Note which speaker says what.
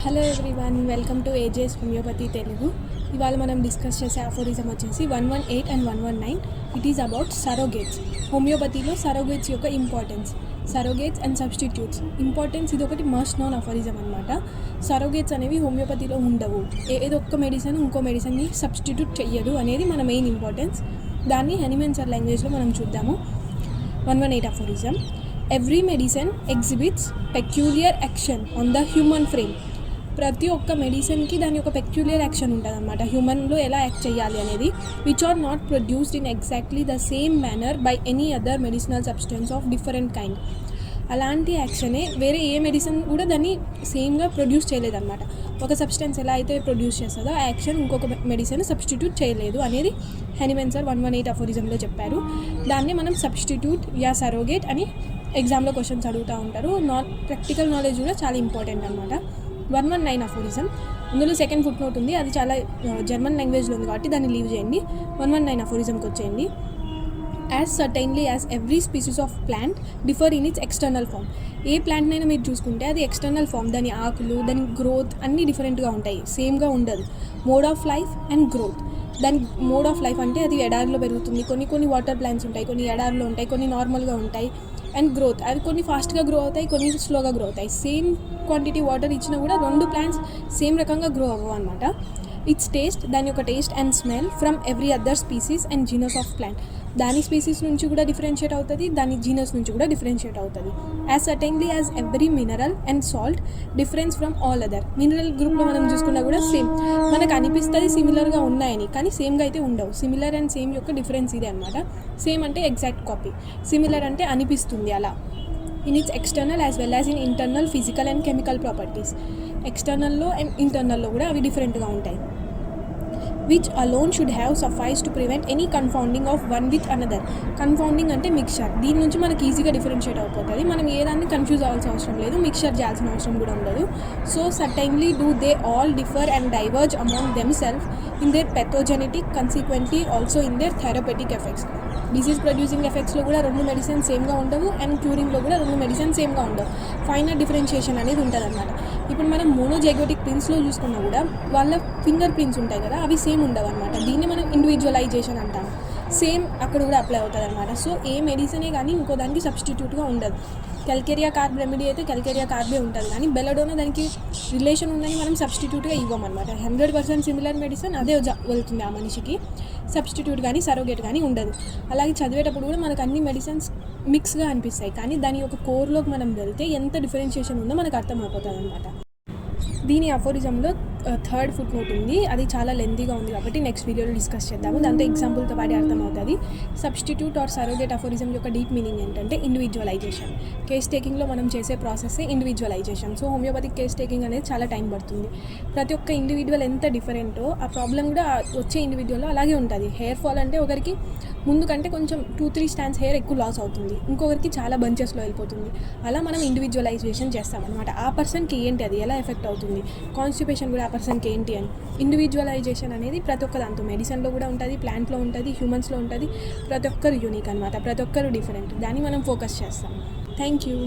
Speaker 1: Hello everyone, welcome to AJ's homeopathy Telugu. ఇవాళ మనం discuss చేసే అఫోరిజం వచ్చేసి 118 and 119. It is about surrogates. హోమియోపతిలో సరోగేట్స్ యొక్క importance, surrogates and substitutes importance, ఇది ఒకటి మస్ట్ నోన్ అఫోరిజం అనమాట. సరోగేట్స్ అనేవి హోమియోపతిలో ఉండవు. ఏదో ఒక్క మెడిసిన్ ఇంకో మెడిసిన్ని సబ్స్టిట్యూట్ చెయ్యదు అనేది మన మెయిన్ ఇంపార్టెన్స్. దాన్ని హనీమన్ సర్ లాంగ్వేజ్లో మనం చూద్దాము. 118 aphorism: every medicine exhibits peculiar action on the human frame. ప్రతి ఒక్క మెడిసిన్కి దాని ఒక పెక్యులియర్ యాక్షన్ ఉంటుంది అనమాట, హ్యూమన్లో ఎలా యాక్ట్ చేయాలి అనేది, which are not produced in exactly the same manner by any other medicinal substance of different kind. అలాంటి యాక్షనే వేరే ఏ మెడిసిన్ కూడా దాన్ని సేమ్గా ప్రొడ్యూస్ చేయలేదన్నమాట. ఒక సబ్స్టెన్స్ ఎలా అయితే ప్రొడ్యూస్ చేస్తుందో ఆ యాక్షన్ ఇంకొక మెడిసిన్ సబ్స్టిట్యూట్ చేయలేదు అనేది హనీమన్ సర్ 118 అఫోరిజంలో చెప్పారు. దాన్ని మనం సబ్స్టిట్యూట్ యా సరోగేట్ అని ఎగ్జామ్లో క్వశ్చన్స్ అడుగుతూ ఉంటారు. ప్రాక్టికల్ నాలెడ్జ్ కూడా చాలా ఇంపార్టెంట్ అనమాట. 119 అఫోరిజం, అందులో సెకండ్ ఫుట్ నోట్ ఉంది, అది చాలా జర్మన్ లాంగ్వేజ్లో ఉంది కాబట్టి దాన్ని లీవ్ చేయండి. 119 అఫోరిజంకి వచ్చేయండి. As certainly as every species of plant differ in its external form. ఏ ప్లాంట్నైనా మీరు చూసుకుంటే అది ఎక్స్టర్నల్ ఫామ్, దాని ఆకులు, దాని గ్రోత్ అన్నీ డిఫరెంట్గా ఉంటాయి, సేమ్గా ఉండదు. Mode of life and growth. దాని మోడ్ ఆఫ్ లైఫ్ అంటే అది ఎడారిలో పెరుగుతుంది, కొన్ని వాటర్ ప్లాంట్స్ ఉంటాయి, కొన్ని ఎడారిలో ఉంటాయి, కొన్ని నార్మల్గా ఉంటాయి. అండ్ గ్రోత్, అవి కొన్ని ఫాస్ట్గా గ్రో అవుతాయి, కొన్ని స్లోగా గ్రో అవుతాయి. సేమ్ క్వాంటిటీ వాటర్ ఇచ్చినా కూడా రెండు ప్లాంట్స్ సేమ్ రకంగా గ్రో అవ్వవు అనమాట. ఇట్స్ టేస్ట్, దాని యొక్క taste and smell from every other species and genus of plant. దాని స్పీసీస్ నుంచి కూడా డిఫరెన్షియేట్ అవుతుంది, దాని జీనస్ నుంచి కూడా డిఫరెన్షియేట్ అవుతుంది. As certainly as every mineral and salt difference from all other. Mineral గ్రూప్లో మనం చూసుకున్నా కూడా సేమ్ మనకు అనిపిస్తుంది సిమిలర్గా ఉన్నాయని, కానీ సేమ్గా అయితే ఉండవు. సిమిలర్ అండ్ సేమ్ యొక్క డిఫరెన్స్ ఇదే అనమాట. సేమ్ అంటే ఎగ్జాక్ట్ కాపీ, సిమిలర్ అంటే అనిపిస్తుంది అలా. In its external as well as in internal physical and chemical properties. ఎక్స్టర్నల్లో అండ్ ఇంటర్నల్లో కూడా అవి డిఫరెంట్గా ఉంటాయి. Which alone should have suffice to prevent any confounding of one with another. Confounding అంటే మిక్చర్, దీని నుంచి మనకి ఈజీగా డిఫరెన్షియేట్ అయిపోతుంది. మనం ఏ దాన్ని కన్ఫ్యూజ్ అవ్వాల్సిన అవసరం లేదు, మిక్చర్ చేయాల్సిన అవసరం కూడా ఉండదు. So certainly do they all differ and diverge among them self in their pathogenetic, consequently also in their therapeutic effects. Disease producing ఎఫెక్ట్స్లో కూడా రెండు మెడిసిన్స్ సేమ్గా ఉండవు, అండ్ క్యూరింగ్లో కూడా రెండు మెడిసిన్స్ సేమ్గా ఉండవు. ఫైనల్ డిఫరెన్షియేషన్ అనేది ఉంటుంది అనమాట. ఇప్పుడు మనం మోనోజైగోటిక్ ప్రింట్స్లో చూసుకున్నా కూడా వాళ్ళ ఫింగర్ ప్రింట్స్ ఉంటాయి కదా, అవి సేమ్ ఉండవు అనమాట. దీన్ని మనం ఇండివిజువలైజేషన్ అంటాం. సేమ్ అక్కడ కూడా అప్లై అవుతుంది అనమాట. సో ఏ మెడిసినే కానీ ఇంకో దానికి సబ్స్టిట్యూట్గా ఉండదు. కెల్కేరియా కార్బ్ రెమెడీ అయితే కెల్కేరియా కార్బే ఉంటుంది, కానీ బెల్లడోనా దానికి రిలేషన్ ఉందని మనం సబ్స్టిట్యూట్గా ఇవ్వమన్నమాట. 100% సిమిలర్ మెడిసిన్ అదే వెళ్తుంది ఆ మనిషికి, సబ్స్టిట్యూట్ కానీ సరోగేట్ కానీ ఉండదు. అలాగే చదివేటప్పుడు కూడా మనకు అన్ని మెడిసిన్స్ మిక్స్గా అనిపిస్తాయి, కానీ దాని యొక్క కోర్లోకి మనం వెళ్తే ఎంత డిఫరెన్షియేషన్ ఉందో మనకు అర్థమైపోతుంది అనమాట. దీని అఫోరిజంలో థర్డ్ ఫుట్ నోట్ ఉంది, అది చాలా లెంతీగా ఉంది కాబట్టి నెక్స్ట్ వీడియోలో డిస్కస్ చేద్దాము. దాంతో ఎగ్జాంపుల్తో పాటు అర్థమవుతుంది. సబ్స్టిట్యూట్ ఆర్ సరోగేట్ అఫోరిజం యొక్క డీప్ మీనింగ్ ఏంటంటే ఇండివిజువలైజేషన్. కేస్ టేకింగ్లో మనం చేసే ప్రాసెస్సే individualization. So homeopathic case taking అనేది చాలా టైం పడుతుంది. ప్రతి ఒక్క ఇండివిజువల్ ఎంత డిఫరెంటో ఆ ప్రాబ్లం కూడా వచ్చే ఇండివిజువల్లో అలాగే ఉంటుంది. హెయిర్ ఫాల్ అంటే ఒకరికి ముందు కంటే కొంచెం 2-3 స్టాండ్స్ హెయిర్ ఎక్కువ లాస్ అవుతుంది, ఇంకొకరికి చాలా బంచెస్లో వెళ్ళిపోతుంది. అలా మనం ఇండివిజువలైజేషన్ చేస్తామన్నమాట. ఆ పర్సన్కి ఏంటి, అది ఎలా ఎఫెక్ట్ అవుతుంది, కాన్స్టిపేషన్ కూడా ఆ పర్సన్కి ఏంటి అని. ఇండివిజువలైజేషన్ అనేది ప్రతి ఒక్క దాంతో, మెడిసిన్లో కూడా ఉంటుంది, ప్లాంట్లో ఉంటుంది, హ్యూమన్స్లో ఉంటుంది. ప్రతి ఒక్కరు యూనిక్ అనమాట, ప్రతి ఒక్కరు డిఫరెంట్. దాన్ని మనం ఫోకస్ చేస్తాం. Thank you.